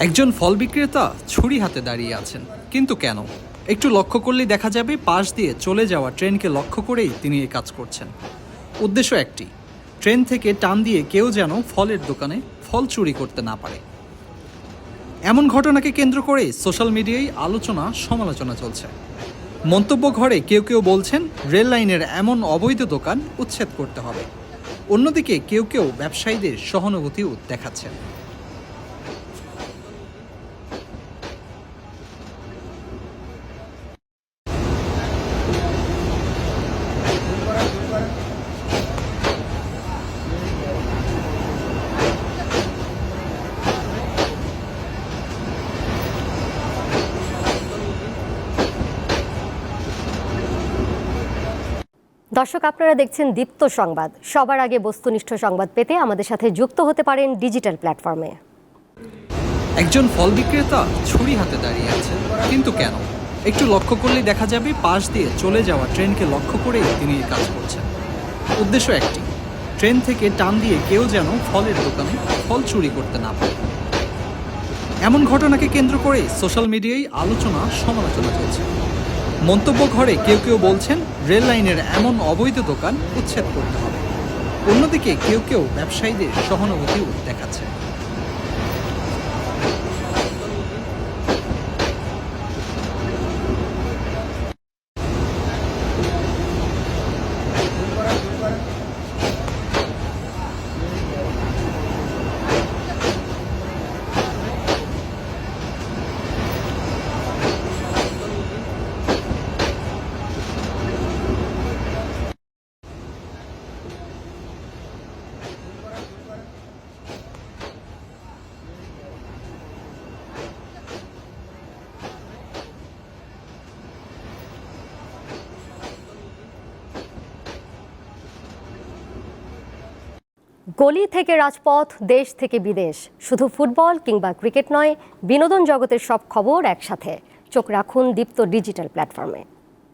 একজন ফল বিক্রেতা ছুরি হাতে দাঁড়িয়ে আছেন, কিন্তু কেন? একটু লক্ষ্য করলেই দেখা যাবে পাশ দিয়ে চলে যাওয়া ট্রেনকে লক্ষ্য করেই তিনি এই কাজ করছেন। উদ্দেশ্য একটি, ট্রেন থেকে টান দিয়ে কেউ যেন ফলের দোকানে ফল চুরি করতে না পারে। এমন ঘটনাকে কেন্দ্র করে সোশ্যাল মিডিয়ায় আলোচনা সমালোচনা চলছে। মন্তব্য ঘরে কেউ কেউ বলছেন রেল লাইনের এমন অবৈধ দোকান উচ্ছেদ করতে হবে। অন্যদিকে কেউ কেউ ব্যবসায়ীদের সহানুভূতিও দেখাচ্ছেন। দর্শক, আপনারা দেখছেন দীপ্ত সংবাদ। সবার আগে বস্তুনিষ্ঠ সংবাদ পেতে আমাদের সাথে যুক্ত হতে পারেন ডিজিটাল প্ল্যাটফর্মে। একজন ফল বিক্রেতা ছুরি হাতে দাঁড়িয়ে আছেন, কিন্তু কেন? একটু লক্ষ্য করলেই দেখা যাবে পাশ দিয়ে চলে যাওয়া ট্রেনকে লক্ষ্য করেই তিনি এই কাজ করছেন। উদ্দেশ্য একটি, ট্রেন থেকে টান দিয়ে কেউ যেন ফলের দোকানে ফল চুরি করতে না পারে। এমন ঘটনাকে কেন্দ্র করে সোশ্যাল মিডিয়ায় আলোচনা সমালোচনা চলছে। মন্তব্য ঘরে কেউ কেউ বলছেন রেল লাইনের এমন অবৈধ দোকান উচ্ছেদ করতে হবে। অন্যদিকে কেউ কেউ ব্যবসায়ীদের সহানুভূতিও দেখাচ্ছে। গলি থেকে রাজপথ, দেশ থেকে বিদেশ, শুধু ফুটবল কিংবা ক্রিকেট নয়, বিনোদন জগতের সব খবর একসাথে। চোখ রাখুন দীপ্ত ডিজিটাল প্ল্যাটফর্মে।